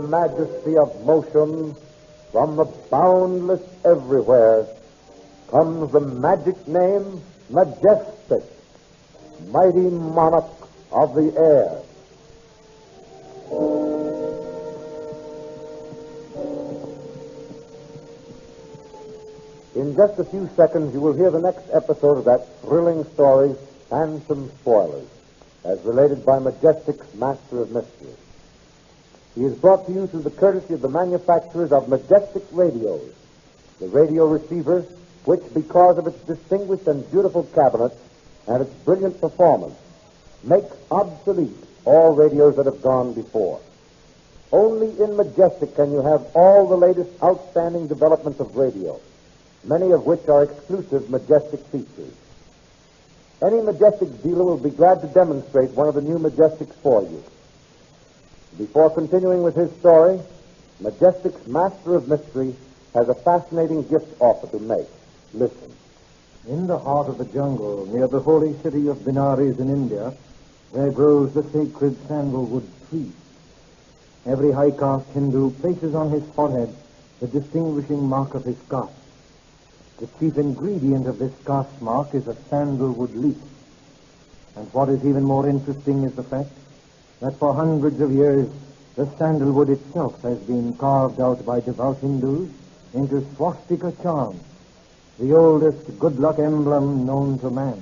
majesty of motion, from the boundless everywhere, comes the magic name Majestic, mighty monarch of the air. In just a few seconds, you will hear the next episode of that thrilling story, Handsome Spoilers, as related by Majestic Master of Mystery. He is brought to you through the courtesy of the manufacturers of Majestic Radios, the radio receiver which, because of its distinguished and beautiful cabinet and its brilliant performance, makes obsolete all radios that have gone before. Only in Majestic can you have all the latest outstanding developments of radio, many of which are exclusive Majestic features. Any Majestic dealer will be glad to demonstrate one of the new Majestics for you. Before continuing with his story, Majestic's Master of Mystery has a fascinating gift offer to make. Listen. In the heart of the jungle, near the holy city of Benares in India, there grows the sacred sandalwood tree. Every high-caste Hindu places on his forehead the distinguishing mark of his caste. The chief ingredient of this caste mark is a sandalwood leaf. And what is even more interesting is the fact that for hundreds of years, the sandalwood itself has been carved out by devout Hindus into swastika charms, the oldest good luck emblem known to man.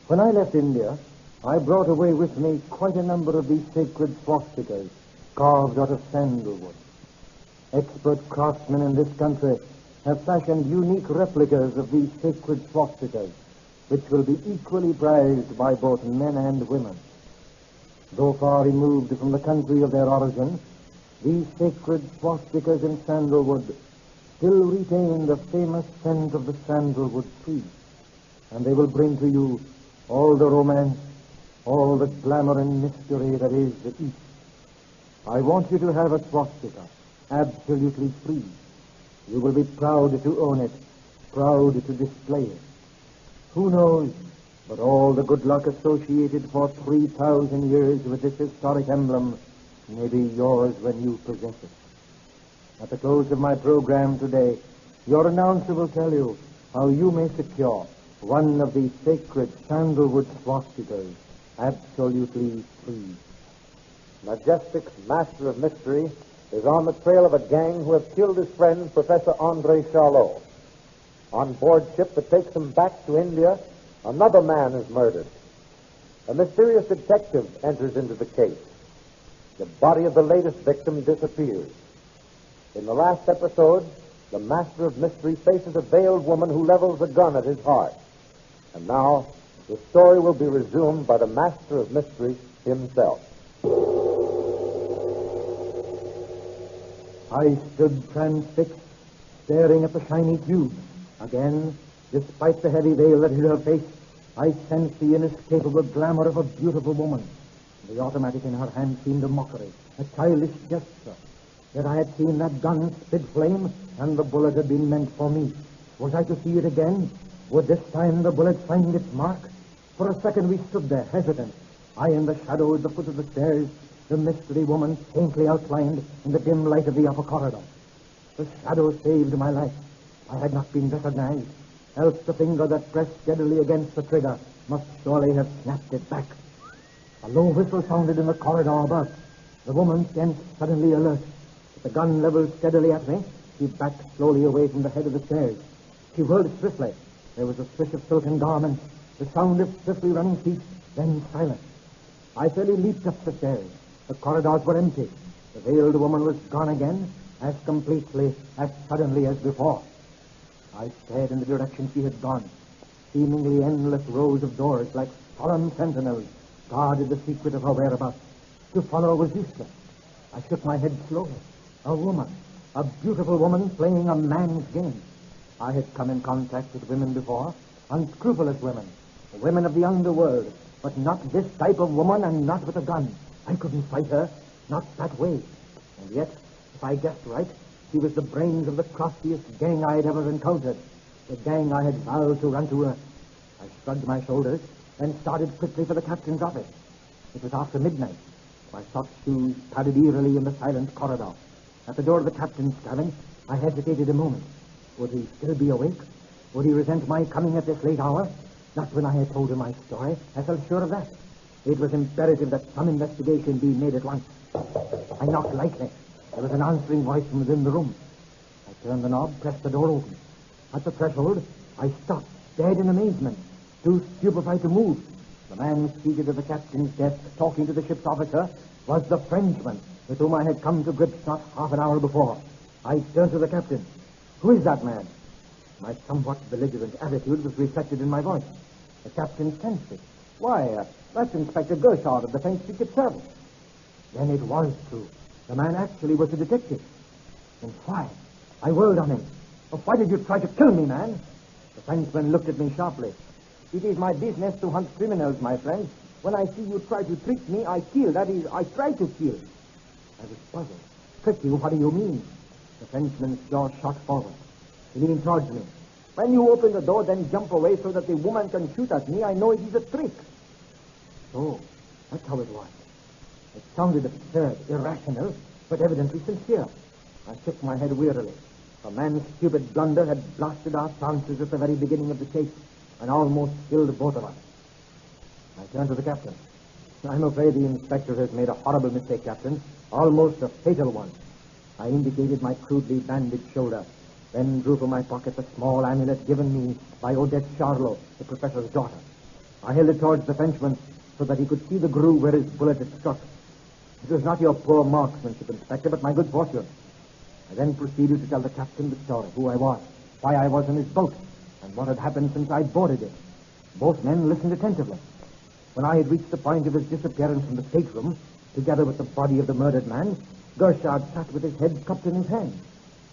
When I left India, I brought away with me quite a number of these sacred swastikas carved out of sandalwood. Expert craftsmen in this country have fashioned unique replicas of these sacred swastikas, which will be equally prized by both men and women. Though far removed from the country of their origin, these sacred swastikas in sandalwood still retain the famous scent of the sandalwood tree, and they will bring to you all the romance, all the glamour and mystery that is the East. I want you to have a swastika, absolutely free. You will be proud to own it, proud to display it. Who knows, but all the good luck associated for 3,000 years with this historic emblem may be yours when you possess it. At the close of my program today, your announcer will tell you how you may secure one of these sacred sandalwood swastikas absolutely free. Majestic's Master of Mystery is on the trail of a gang who have killed his friend, Professor André Charlot. On board ship that takes him back to India, another man is murdered. A mysterious detective enters into the case. The body of the latest victim disappears. In the last episode, the Master of Mystery faces a veiled woman who levels a gun at his heart. And now, the story will be resumed by the Master of Mystery himself. I stood transfixed, staring at the shiny tube. Again, despite the heavy veil that hid her face, I sensed the inescapable glamour of a beautiful woman. The automatic in her hand seemed a mockery, a childish gesture. Yet I had seen that gun spit flame, and the bullet had been meant for me. Was I to see it again? Would this time the bullet find its mark? For a second we stood there, hesitant. I in the shadow at the foot of the stairs, the mystery woman faintly outlined in the dim light of the upper corridor. The shadow saved my life. I had not been recognized, else the finger that pressed steadily against the trigger must surely have snapped it back. A low whistle sounded in the corridor above. The woman sensed suddenly alert. With the gun leveled steadily at me, she backed slowly away from the head of the stairs. She whirled swiftly. There was a swish of silken garments, the sound of swiftly running feet, then silence. I fairly leaped up the stairs. The corridors were empty. The veiled woman was gone again, as completely, as suddenly as before. I stared in the direction she had gone. Seemingly endless rows of doors, like solemn sentinels, guarded the secret of her whereabouts. To follow was useless. I shook my head slowly. A woman, a beautiful woman playing a man's game. I had come in contact with women before, unscrupulous women, women of the underworld, but not this type of woman and not with a gun. I couldn't fight her, not that way. And yet, if I guessed right, she was the brains of the craftiest gang I had ever encountered, the gang I had vowed to run to her. I shrugged my shoulders, then started quickly for the captain's office. It was after midnight. My soft shoes padded eerily in the silent corridor. At the door of the captain's cabin, I hesitated a moment. Would he still be awake? Would he resent my coming at this late hour? Not when I had told him my story. I felt sure of that. It was imperative that some investigation be made at once. I knocked lightly. There was an answering voice from within the room. I turned the knob, pressed the door open. At the threshold, I stopped, stared in amazement, too stupefied to move. The man seated at the captain's desk, talking to the ship's officer, was the Frenchman with whom I had come to grips not half an hour before. I turned to the captain. Who is that man? My somewhat belligerent attitude was reflected in my voice. The captain sensed it. Why, that's Inspector Gershard of the French Secret Service. Then it was true. The man actually was a detective. And why? I whirled on him. Oh, why did you try to kill me, man? The Frenchman looked at me sharply. It is my business to hunt criminals, my friend. When I see you try to trick me, I kill. That is, I try to kill. I was puzzled. Trick you? What do you mean? The Frenchman's jaw shot forward. He leaned towards me. When you open the door, then jump away so that the woman can shoot at me, I know it is a trick. So, that's how it was. It sounded absurd, irrational, but evidently sincere. I shook my head wearily. A man's stupid blunder had blasted our chances at the very beginning of the chase and almost killed both of us. I turned to the captain. I'm afraid the inspector has made a horrible mistake, Captain. Almost a fatal one. I indicated my crudely bandaged shoulder, then drew from my pocket the small amulet given me by Odette Charlot, the professor's daughter. I held it towards the Frenchman so that he could see the groove where his bullet had struck. It was not your poor marksmanship, Inspector, but my good fortune. I then proceeded to tell the captain the story, who I was, why I was in his boat, and what had happened since I boarded it. Both men listened attentively. When I had reached the point of his disappearance from the stateroom, together with the body of the murdered man, Gershard sat with his head cupped in his hand.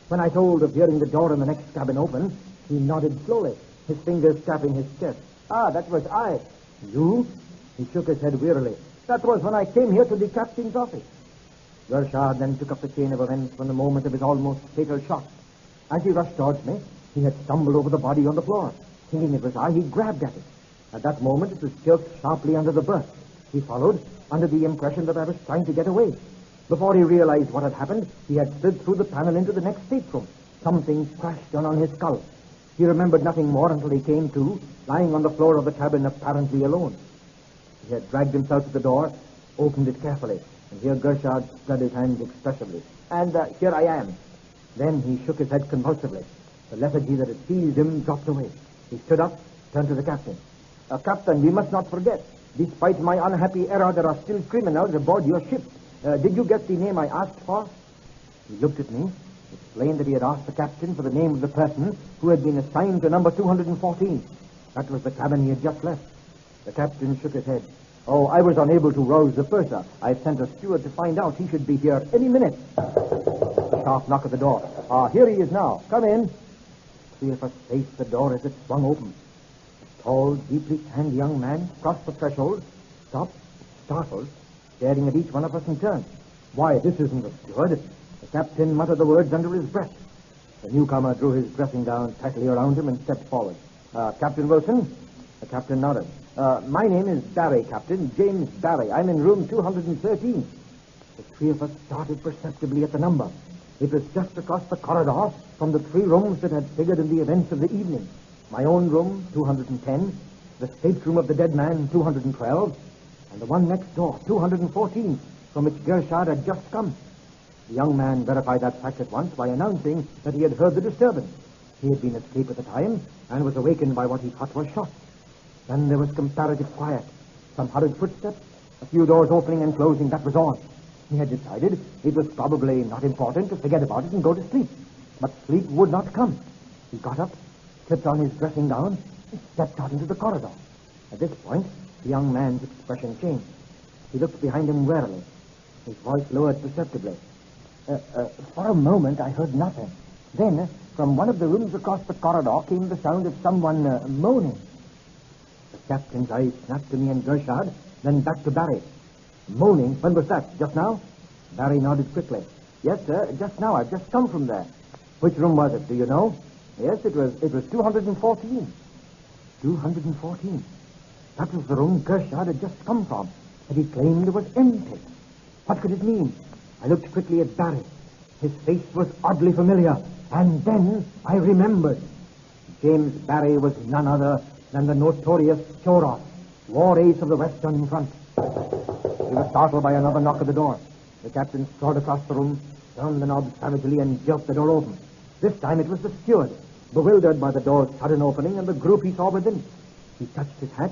When I told of hearing the door in the next cabin open, he nodded slowly, his fingers tapping his chest. Ah, that was I. You? He shook his head wearily. That was when I came here to the captain's office. Gershard then took up the chain of events from the moment of his almost fatal shot. As he rushed towards me, he had stumbled over the body on the floor. Thinking it was I, he grabbed at it. At that moment, it was jerked sharply under the berth. He followed, under the impression that I was trying to get away. Before he realized what had happened, he had slid through the panel into the next stateroom. Something crashed down on his skull. He remembered nothing more until he came to, lying on the floor of the cabin, apparently alone. He had dragged himself to the door, opened it carefully, and here Gershard spread his hands expressively. And here I am. Then he shook his head convulsively. The lethargy that had seized him dropped away. He stood up, turned to the captain. Captain, we must not forget, despite my unhappy error, there are still criminals aboard your ship. Did you get the name I asked for? He looked at me, explained that he had asked the captain for the name of the person who had been assigned to number 214. That was the cabin he had just left. The captain shook his head. Oh, I was unable to rouse the purser. I sent a steward to find out. He should be here any minute. A sharp knock at the door. Here he is now. Come in. Three of us faced the door as it swung open. A tall, deeply tanned young man crossed the threshold, stopped, startled, staring at each one of us in turn. Why, this isn't the steward. The captain muttered the words under his breath. The newcomer drew his dressing gown tightly around him and stepped forward. Captain Wilson? The captain nodded. My name is Barry, Captain. James Barry. I'm in room 213. The three of us started perceptibly at the number. It was just across the corridor from the three rooms that had figured in the events of the evening. My own room, 210, the stateroom of the dead man, 212, and the one next door, 214, from which Gershard had just come. The young man verified that fact at once by announcing that he had heard the disturbance. He had been asleep at the time and was awakened by what he thought was shots. Then there was comparative quiet, some hurried footsteps, a few doors opening and closing, that was all. He had decided it was probably not important to forget about it and go to sleep. But sleep would not come. He got up, slipped on his dressing gown, and stepped out into the corridor. At this point, the young man's expression changed. He looked behind him warily. His voice lowered perceptibly. For a moment, I heard nothing. Then, from one of the rooms across the corridor came the sound of someone moaning. The captain's eyes snapped to me and Gershard, then back to Barry. Moaning? When was that? Just now? Barry nodded quickly. Yes, sir, just now. I've just come from there. Which room was it? Do you know? Yes, it was 214. 214. That was the room Gershard had just come from, and he claimed it was empty. What could it mean? I looked quickly at Barry. His face was oddly familiar, and then I remembered. James Barry was none other than the notorious Choros, war ace of the Western Front. He was startled by another knock at the door. The captain strode across the room, turned the knob savagely, and jerked the door open. This time it was the steward, bewildered by the door's sudden opening and the group he saw within. He touched his hat,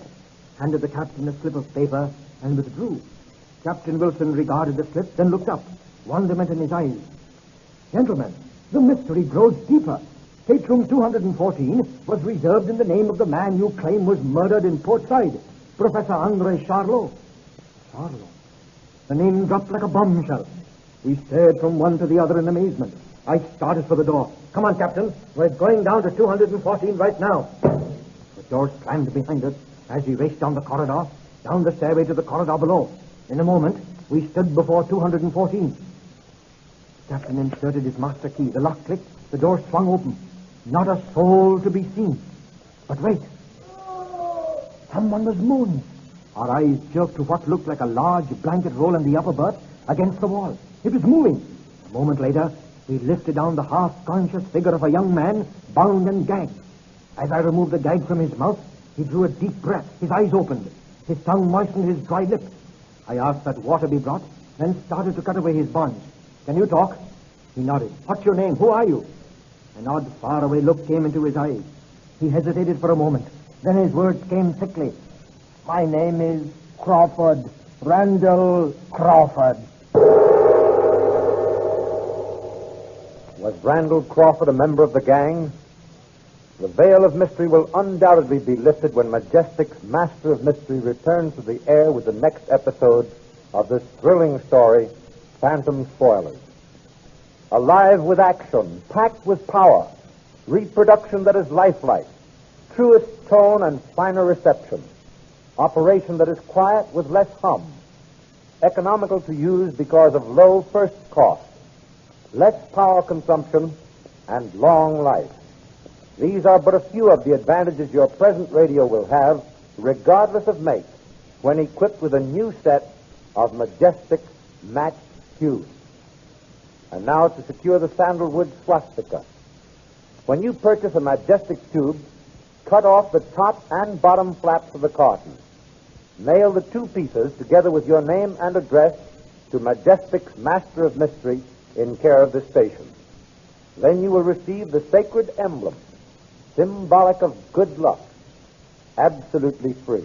handed the captain a slip of paper, and withdrew. Captain Wilson regarded the slip, then looked up, wonderment in his eyes. Gentlemen, the mystery grows deeper. Stateroom 214 was reserved in the name of the man you claim was murdered in Port Said, Professor Andre Charlot. Charlot? The name dropped like a bombshell. We stared from one to the other in amazement. I started for the door. Come on, Captain. We're going down to 214 right now. The door slammed behind us as we raced down the corridor, down the stairway to the corridor below. In a moment, we stood before 214. The captain inserted his master key. The lock clicked. The door swung open. Not a soul to be seen. But wait. Someone was moving. Our eyes jerked to what looked like a large blanket roll in the upper berth against the wall. It was moving. A moment later, we lifted down the half-conscious figure of a young man, bound and gagged. As I removed the gag from his mouth, he drew a deep breath. His eyes opened. His tongue moistened his dry lip. I asked that water be brought, then started to cut away his bonds. Can you talk? He nodded. What's your name? Who are you? An odd, faraway look came into his eyes. He hesitated for a moment. Then his words came thickly. My name is Crawford. Randall Crawford. Was Randall Crawford a member of the gang? The veil of mystery will undoubtedly be lifted when Majestic's Master of Mystery returns to the air with the next episode of this thrilling story, Phantom Spoilers. Alive with action, packed with power, reproduction that is lifelike, truest tone and finer reception, operation that is quiet with less hum, economical to use because of low first cost, less power consumption, and long life. These are but a few of the advantages your present radio will have, regardless of make, when equipped with a new set of Majestic matched cues. And now to secure the sandalwood swastika. When you purchase a Majestic tube, cut off the top and bottom flaps of the carton. Mail the two pieces together with your name and address to Majestic's Master of Mystery in care of this station. Then you will receive the sacred emblem, symbolic of good luck, absolutely free.